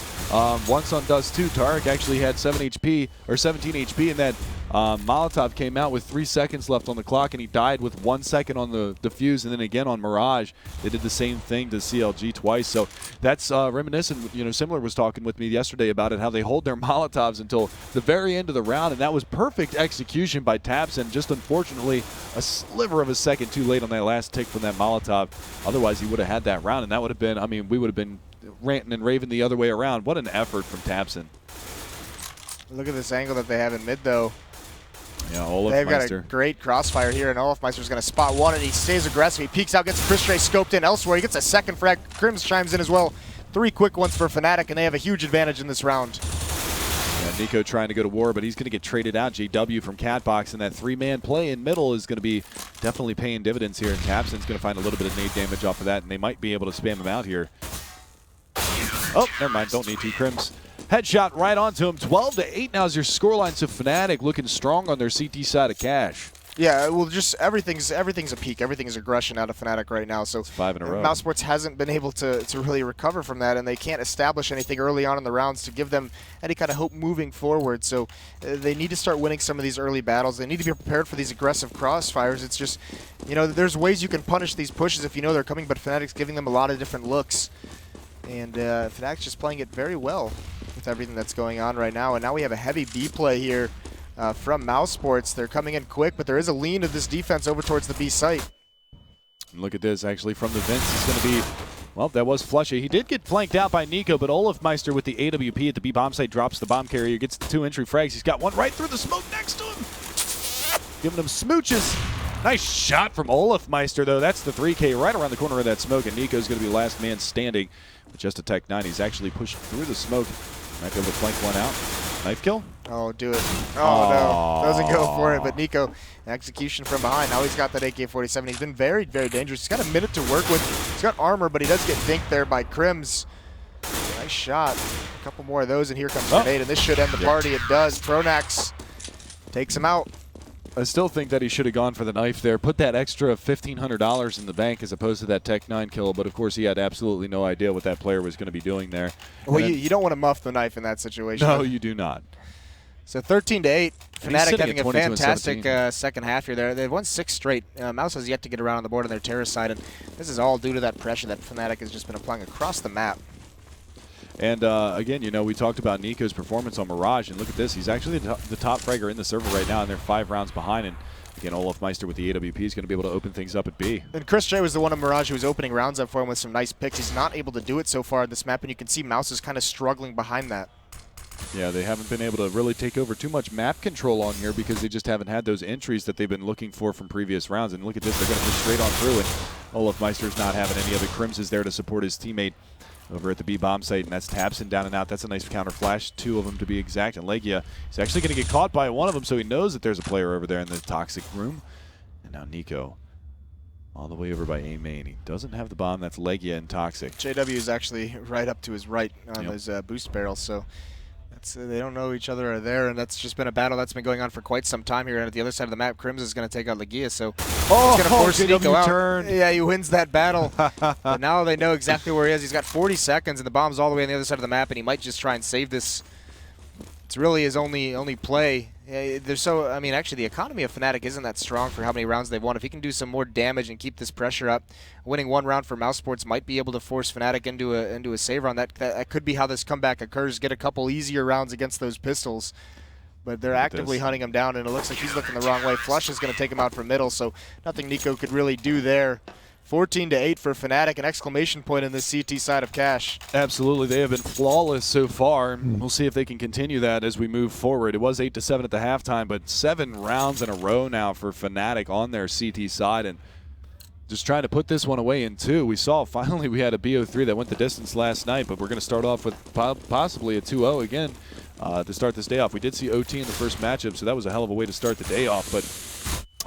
Once on Dust 2, Tarek actually had 17 HP, and that Molotov came out with 3 seconds left on the clock, and he died with 1 second on the defuse, and then again on Mirage. They did the same thing to CLG twice. So that's reminiscent. You know, Similar was talking with me yesterday about it, how they hold their Molotovs until the very end of the round, and that was perfect execution by Tapson. Just unfortunately, a sliver of a second too late on that last tick from that Molotov. Otherwise, he would have had that round, and that would have been, I mean, we would have been ranting and raving the other way around. What an effort from Tapson.
Look at this angle that they have in mid, though.
Yeah, Olaf
They've
Meister.
got a great crossfire here, and Olaf Meister's going to spot one, and he stays aggressive. He peeks out, gets Chris Stray scoped in elsewhere. He gets a second frag. Crims chimes in as well. 3 quick ones for Fnatic, and they have a huge advantage in this round.
Yeah, Nico trying to go to war, but he's going to get traded out. JW from Catbox, and that 3-man play in middle is going to be definitely paying dividends here, and Tapson's going to find a little bit of nade damage off of that, and they might be able to spam him out here. Oh, never mind. Don't need to. Crims. Headshot right onto him. 12-8 now is your scoreline. So Fnatic looking strong on their CT side of Cash.
Yeah, well, just everything's a peak. Everything is aggression out of Fnatic right now. So
it's 5 in a row.
mouseesports hasn't been able to really recover from that, and they can't establish anything early on in the rounds to give them any kind of hope moving forward. So they need to start winning some of these early battles. They need to be prepared for these aggressive crossfires. It's just, you know, there's ways you can punish these pushes if you know they're coming, but Fnatic's giving them a lot of different looks. And Fnatic's just playing it very well with everything that's going on right now. And now we have a heavy B play here from mouseesports. They're coming in quick, but there is a lean of this defense over towards the B site.
And look at this, actually, from the vents. It's going to be, well, that was Flushy. He did get flanked out by Nico, but Olaf Meister with the AWP at the B bomb site drops the bomb carrier, gets the 2 entry frags. He's got one right through the smoke next to him. Giving him smooches. Nice shot from Olaf Meister, though. That's the 3K right around the corner of that smoke, and Nico's going to be last man standing with just a Tech 9. He's actually pushed through the smoke. Might be able to flank one out. Knife kill?
Oh, do it. Oh, no. Doesn't go for it, but Nico, execution from behind. Now he's got that AK-47. He's been very, very dangerous. He's got a minute to work with. He's got armor, but he does get dinked there by Crims. Nice shot. A couple more of those, and here comes Grenade, and this should end the party. It does. Pronax takes him out.
I still think that he should have gone for the knife there. Put that extra $1,500 in the bank as opposed to that Tech 9 kill, but of course he had absolutely no idea what that player was going to be doing there.
Well, you don't want to muff the knife in that situation.
No, you do not.
So 13-8. Fnatic having a
22
fantastic second half here. They've won 6 straight. Mouse has yet to get around on the board on their terrorist side, and this is all due to that pressure that Fnatic has just been applying across the map.
And again, you know, we talked about Nico's performance on Mirage, and look at this. He's actually the top fragger in the server right now, and they're 5 rounds behind. And again, Olaf Meister with the AWP is going to be able to open things up at B.
And Chris J was the one on Mirage who was opening rounds up for him with some nice picks. He's not able to do it so far on this map, and you can see Mouse is kind of struggling behind that.
Yeah, they haven't been able to really take over too much map control on here because they just haven't had those entries that they've been looking for from previous rounds. And look at this, they're going to go straight on through, and Olaf Meister's not having any other Crims is there to support his teammate over at the B bomb site, and that's Tapson down and out. That's a nice counter flash, 2 of them to be exact. And Legia is actually going to get caught by one of them, so he knows that there's a player over there in the toxic room. And now Nico all the way over by A main. He doesn't have the bomb. That's Legia and toxic.
JW is actually right up to his right on his boost barrel, so they don't know each other are there, and that's just been a battle that's been going on for quite some time here. And at the other side of the map, Crims is going to take out Legia, so he's going to force Nico out.
Turn.
Yeah, he wins that battle. But now they know exactly where he is. He's got 40 seconds, and the bomb's all the way on the other side of the map, and he might just try and save this. It's really his only play. Actually, the economy of Fnatic isn't that strong for how many rounds they've won. If he can do some more damage and keep this pressure up, winning 1 round for mouseesports might be able to force Fnatic into a save round. That could be how this comeback occurs. Get a couple easier rounds against those pistols. But they're actively hunting him down, and it looks like he's looking the wrong way. Flush is going to take him out from middle, so nothing Nico could really do there. 14-8 for Fnatic, an exclamation point in the CT side of Cash.
Absolutely, they have been flawless so far. We'll see if they can continue that as we move forward. It was 8-7 at the halftime, but 7 rounds in a row now for Fnatic on their CT side, and just trying to put this one away in 2. We saw finally we had a BO3 that went the distance last night, but we're going to start off with possibly a 2-0 again. to start this day off. We did see OT in the first matchup, so that was a hell of a way to start the day off. But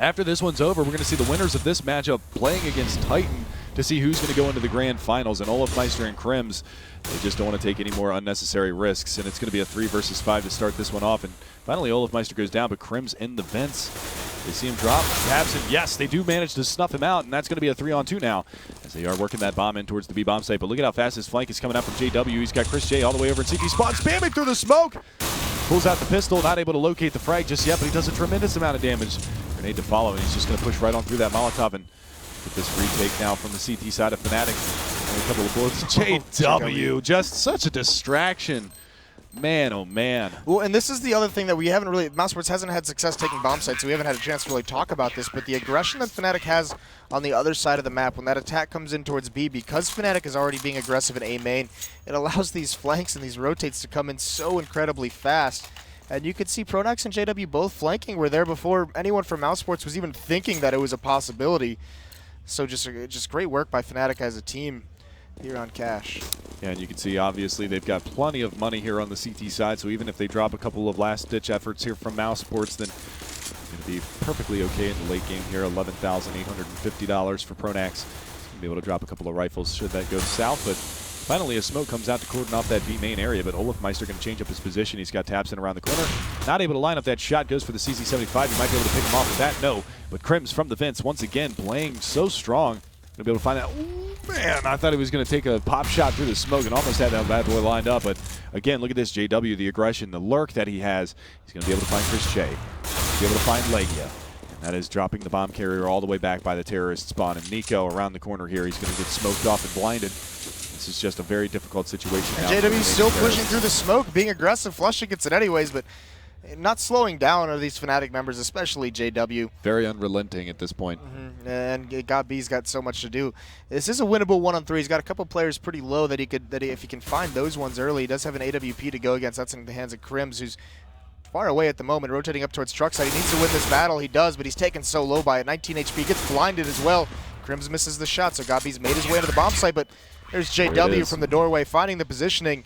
after this one's over, we're going to see the winners of this matchup playing against Titan to see who's going to go into the grand finals. And Olafmeister and Crims, they just don't want to take any more unnecessary risks. And it's going to be a 3 versus 5 to start this one off. And finally, Olafmeister goes down, but Crims in the vents. They see him drop, tabs him. Yes, they do manage to snuff him out, and that's going to be a 3-on-2 now as they are working that bomb in towards the B-bomb site. But look at how fast his flank is coming out from JW. He's got Chris J all the way over in CT spot, spamming through the smoke. Pulls out the pistol, not able to locate the frag just yet, but he does a tremendous amount of damage. Grenade to follow, and he's just going to push right on through that Molotov and get this retake now from the CT side of Fnatic. Only a couple of bullets. JW, just such a distraction. Man, oh man.
Well, and this is the other thing that we haven't really, mouseesports hasn't had success taking bomb sites, so we haven't had a chance to really talk about this, but the aggression that Fnatic has on the other side of the map, when that attack comes in towards B, because Fnatic is already being aggressive in A main, it allows these flanks and these rotates to come in so incredibly fast. And you could see Pronax and JW both flanking were there before anyone from mousesports was even thinking that it was a possibility. So just great work by Fnatic as a team here on Cash.
Yeah, and you can see obviously they've got plenty of money here on the CT side, so even if they drop a couple of last-ditch efforts here from mousesports, then it's going to be perfectly okay in the late game here. $11,850 for Pronax. He's going to be able to drop a couple of rifles should that go south, but finally a smoke comes out to cordon off that B main area, but Olafmeister going to change up his position. He's got Tabson around the corner. Not able to line up that shot, goes for the CZ75. You might be able to pick him off with that. No, but Crims from the vents once again playing so strong. Going to be able to find that. Ooh, man, I thought he was going to take a pop shot through the smoke and almost had that bad boy lined up. But again, look at this JW, the aggression, the lurk that he has. He's going to be able to find Chris J. Be able to find Legia. And that is dropping the bomb carrier all the way back by the terrorist spawn. And Nico around the corner here. He's going to get smoked off and blinded. This is just a very difficult situation.
And JW's still pushing through the smoke, being aggressive. Flushing gets it anyways, but not slowing down are these Fnatic members, especially JW.
Very unrelenting at this point.
And God B's got so much to do. This is a winnable 1-on-3. He's got a couple players pretty low that if he can find those ones early, he does have an AWP to go against. That's in the hands of Crims, who's far away at the moment, rotating up towards truck side. He needs to win this battle. He does, but he's taken so low by it. 19 HP, gets blinded as well. Crims misses the shot, so God B's made his way into the bomb site, but there's JW from the doorway finding the positioning.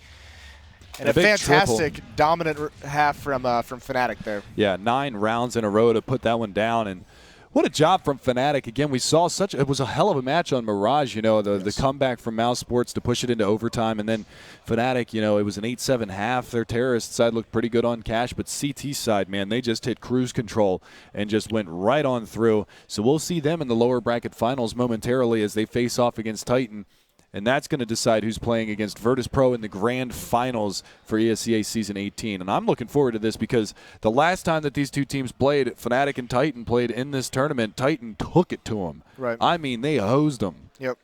And a fantastic triple. Dominant half from Fnatic there.
Yeah, 9 rounds in a row to put that one down, and what a job from Fnatic. Again, we saw it was a hell of a match on Mirage, you know, the comeback from mousesports to push it into overtime, and then Fnatic, you know, it was an 8-7 half. Their terrorist side looked pretty good on Cash, but CT side, man, they just hit cruise control and just went right on through. So we'll see them in the lower bracket finals momentarily as they face off against Titan. And that's going to decide who's playing against Virtus Pro in the grand finals for ESEA Season 18. And I'm looking forward to this because the last time that these two teams played, Fnatic and Titan played in this tournament, Titan took it to them.
Right.
I mean, they hosed them.
Yep.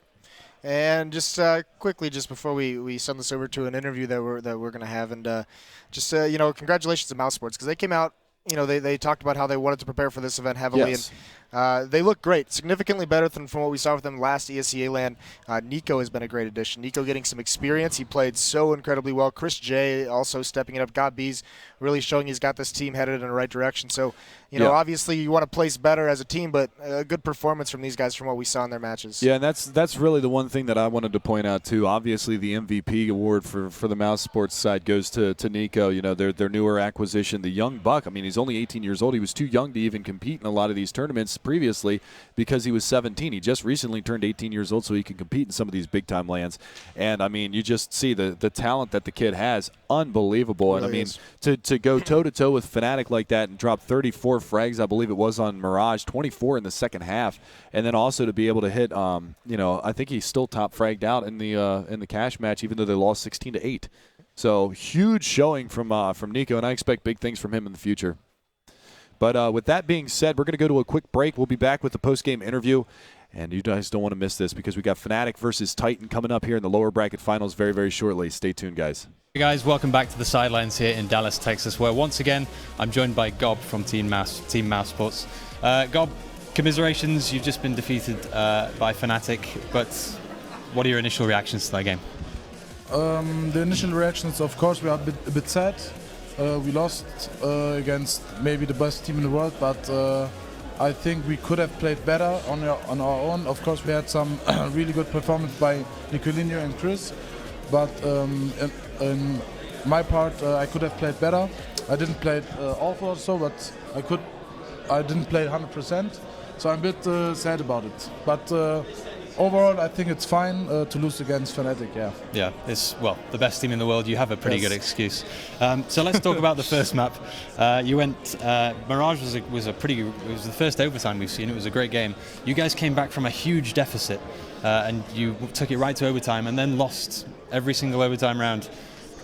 And just quickly, just before we send this over to an interview that we're going to have, and you know, congratulations to mousesports because they came out. You know, they talked about how they wanted to prepare for this event heavily,
yes.
And they look great, significantly better than from what we saw with them last ESEA land. Nico has been a great addition. Nico getting some experience. He played so incredibly well. Chris J also stepping it up. God B's really showing he's got this team headed in the right direction. So, you know, obviously you want to place better as a team, but a good performance from these guys from what we saw in their matches.
Yeah, and that's really the one thing that I wanted to point out too. Obviously, the MVP award for the mousesports side goes to Nico. You know, their newer acquisition, the young buck. I mean, he's only 18 years old. He was too young to even compete in a lot of these tournaments previously because he was 17. He just recently turned 18 years old, so he can compete in some of these big-time lands. And, I mean, you just see the talent that the kid has. Unbelievable. And, I mean, to go toe-to-toe with Fnatic like that and drop 34 frags, I believe it was on Mirage, 24 in the second half, and then also to be able to hit, you know, I think he's still top fragged out in the Cash match, even though they lost 16-8. So huge showing from Nico, and I expect big things from him in the future. But with that being said, we're going to go to a quick break. We'll be back with the post-game interview. And you guys don't want to miss this because we got Fnatic versus Titan coming up here in the lower bracket finals very, very shortly. Stay tuned, guys.
Hey guys, welcome back to the sidelines here in Dallas, Texas, where once again I'm joined by Gob from Team Mousesports. Gob, commiserations, you've just been defeated by Fnatic, but what are your initial reactions to that game?
The initial reactions, of course, we are a bit sad. We lost against maybe the best team in the world, but I think we could have played better on our own. Of course, we had some really good performance by Nicolinho and Chris, but my part, I could have played better. I didn't play it awful or so, but I didn't play 100%. So I'm a bit sad about it. But overall, I think it's fine to lose against Fnatic. Yeah.
Yeah, it's the best team in the world. You have a pretty
Yes.
good excuse. So let's talk about the first map. You went. Mirage was the first overtime we've seen. It was a great game. You guys came back from a huge deficit, and you took it right to overtime, and then lost every single overtime round.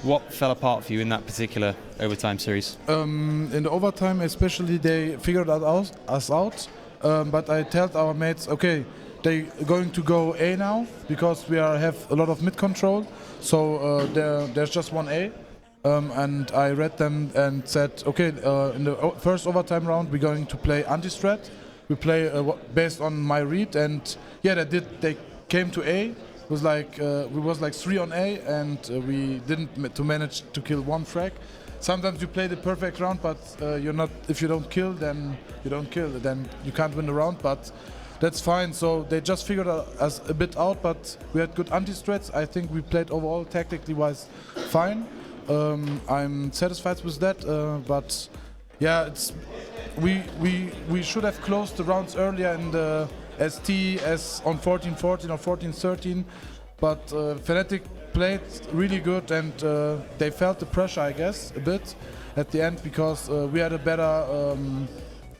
What fell apart for you in that particular overtime series?
In the overtime, especially, they figured us out. But I told our mates, okay, they're going to go A now because we have a lot of mid control. So there's just one A. And I read them and said, okay, in the first overtime round, we're going to play anti-strat. We play based on my read, and yeah, they came to A. It was like we was like 3 on A, and we didn't manage to kill one frag. Sometimes you play the perfect round, but you're not. If you don't kill, then you don't kill. Then you can't win the round. But that's fine. So they just figured us a bit out, but we had good anti-strats. I think we played overall tactically wise fine. I'm satisfied with that. But yeah, we should have closed the rounds earlier in the ST as on 14-14 or 14-13. But Fnatic played really good, and they felt the pressure, I guess, a bit at the end because we had a better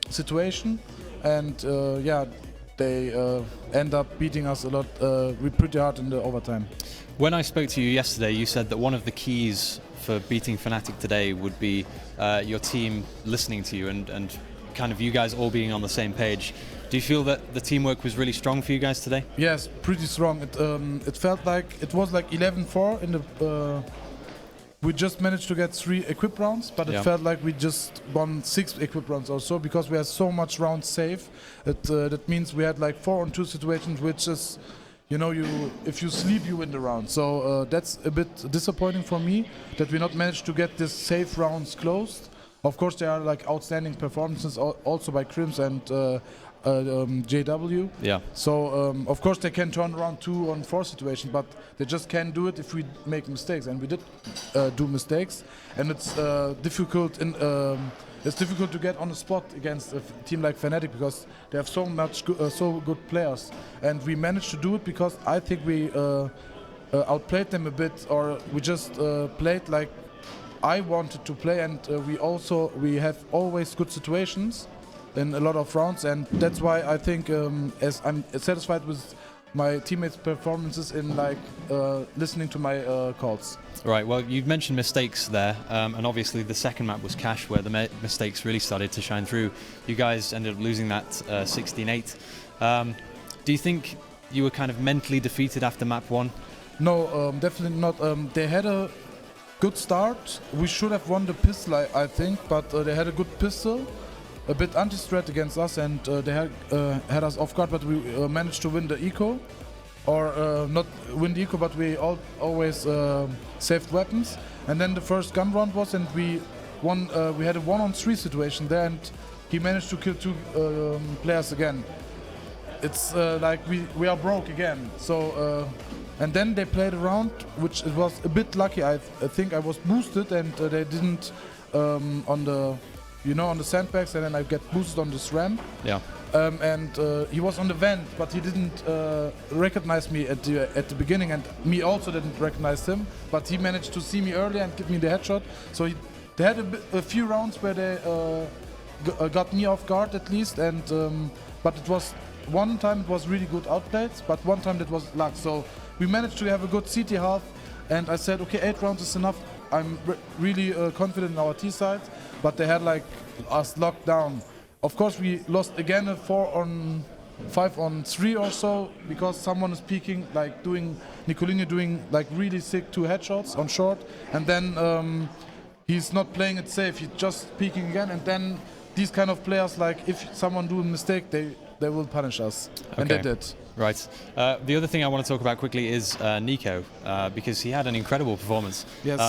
situation, and yeah, they end up beating us a lot, pretty hard in the overtime.
When I spoke to you yesterday, you said that one of the keys for beating Fnatic today would be your team listening to you and kind of you guys all being on the same page. Do you feel that the teamwork was really strong for you guys today?
Yes, pretty strong. It felt like it was like 11-4 in the. We just managed to get 3 equip rounds, but it felt like we just won 6 equip rounds or so because we had so much rounds safe. That means we had like 4-on-2 situations, which is, if you sleep, you win the round. So that's a bit disappointing for me that we not managed to get these safe rounds closed. Of course, there are like outstanding performances also by Crims and JW.
Yeah.
So of course they can turn around 2-on-4 situation, but they just can't do it if we make mistakes, and we did do mistakes, and it's difficult to get on the spot against a team like Fnatic because they have so good players, and we managed to do it because I think we outplayed them a bit, or we just played like I wanted to play, and we have always good situations in a lot of rounds, and that's why I think as I'm satisfied with my teammates' performances in like listening to my calls.
Right, well, you've mentioned mistakes there, and obviously the second map was Cash, where the mistakes really started to shine through. You guys ended up losing that 16-8. Do you think you were kind of mentally defeated after map 1?
No, definitely not. They had a good start. We should have won the pistol, I think, but they had a good pistol, a bit anti-strat against us, and they had us off guard, but we managed to win the eco. Or not win the eco, but we always saved weapons. And then the first gun round was, and we won. We had a 1-on-3 situation there, and he managed to kill 2 players again. It's like we are broke again. So and then they played a round, which it was a bit lucky. I think I was boosted, and they didn't on the on the sandbags, and then I get boosted on this ramp.
Yeah.
And he was on the vent, but he didn't recognize me at the beginning, and me also didn't recognize him. But he managed to see me early and give me the headshot. So they had a few rounds where they got me off guard at least, and but it was one time it was really good outplayed, but one time that was luck. So we managed to have a good CT half, and I said, okay, 8 rounds is enough. I'm really confident in our T side, but they had like us locked down. Of course, we lost again a 5-on-3 or so because someone is peeking, like Nicolini doing like really sick 2 headshots on short, and then he's not playing it safe. He's just peeking again, and then these kind of players, like if someone do a mistake, they will punish us, and they did.
Right. The other thing I want to talk about quickly is Nico, because he had an incredible performance.
Yes.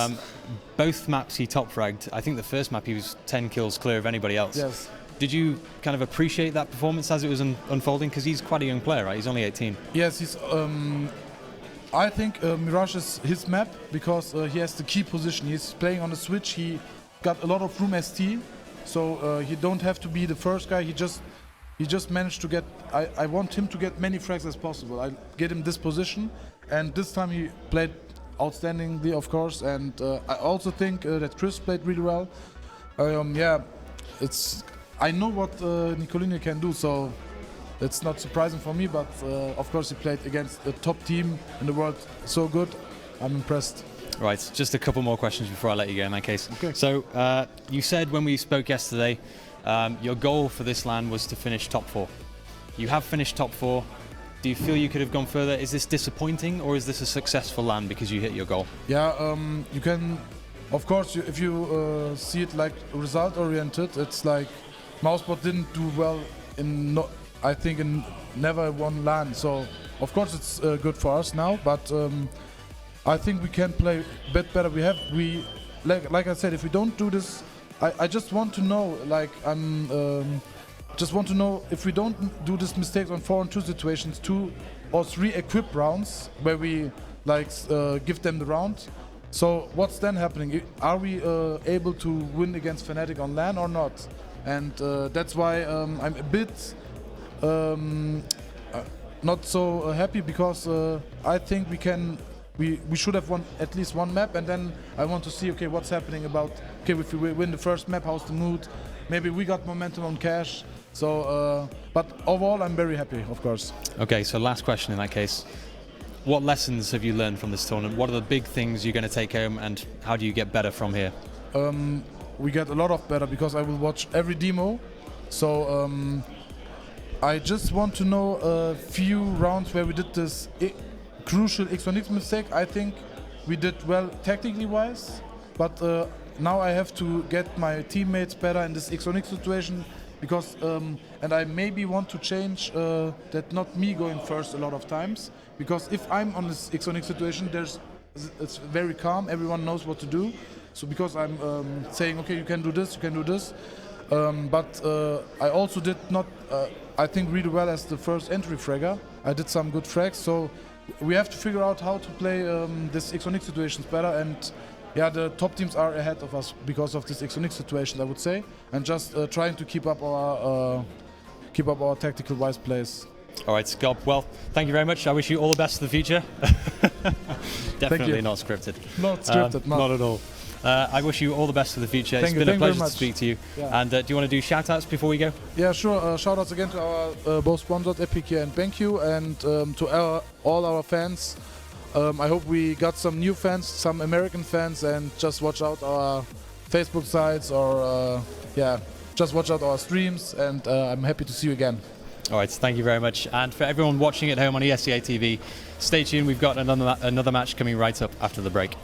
Both maps he top fragged. I think the first map he was 10 kills clear of anybody else.
Yes.
Did you kind of appreciate that performance as it was unfolding? Because he's quite a young player, right? He's only 18.
Yes, I think Mirage is his map because he has the key position. He's playing on the switch. He got a lot of room ST, so he don't have to be the first guy. He just managed to get. I want him to get many frags as possible. I get him this position, and this time he played outstandingly, of course. And I also think that Chris played really well. Yeah, I know what Nicolini can do, so it's not surprising for me. But of course, he played against a top team in the world, so good. I'm impressed.
Right, just a couple more questions before I let you go in that case.
Okay.
So you said when we spoke yesterday, your goal for this LAN was to finish top 4. You have finished top 4. Do you feel you could have gone further? Is this disappointing, or is this a successful LAN because you hit your goal?
Yeah, you can, of course, if you see it like result-oriented, it's like mouseesports didn't do well in, I think, in never one LAN. So of course it's good for us now, but I think we can play a bit better. Like I said, if we don't do this, I just want to know, like just want to know if we don't do this mistakes on 4-on-2 situations, 2 or 3 equip rounds where we like give them the round. So what's then happening? Are we able to win against Fnatic on LAN or not? And that's why I'm a bit not so happy, because I think we should have won at least one map, and then I want to see, okay, what's happening about, okay, if we win the first map, how's the mood? Maybe we got momentum on cash. So, but overall, I'm very happy, of course.
Okay, so last question in that case. What lessons have you learned from this tournament? What are the big things you're going to take home, and how do you get better from here?
We get a lot of better because I will watch every demo. So I just want to know a few rounds where we did this crucial X1X mistake. I think we did well tactically wise, but now I have to get my teammates better in this X1X situation, because and I maybe want to change that, not me going first a lot of times, because if I'm on this X1X situation, it's very calm, everyone knows what to do. So because I'm saying, okay, you can do this, you can do this, but I also did not, I think, really well as the first entry fragger. I did some good frags, so we have to figure out how to play this X1X situations better. And yeah, the top teams are ahead of us because of this X1X situation, I would say, and just trying to keep up our tactical wise plays.
All right, Gob, well, thank you very much. I wish you all the best for the future. Definitely not scripted.
Not scripted,
not at all. I wish you all the best for the future. It's been a pleasure to speak to you. Yeah. And do you want to do shout-outs before we go?
Yeah, sure. Shout-outs again to our both sponsored Epic and BenQ, and to all our fans. I hope we got some new fans, some American fans, and just watch out our Facebook sites, or just watch out our streams, and I'm happy to see you again.
All right, thank you very much. And for everyone watching at home on ESEA TV, stay tuned. We've got another match coming right up after the break.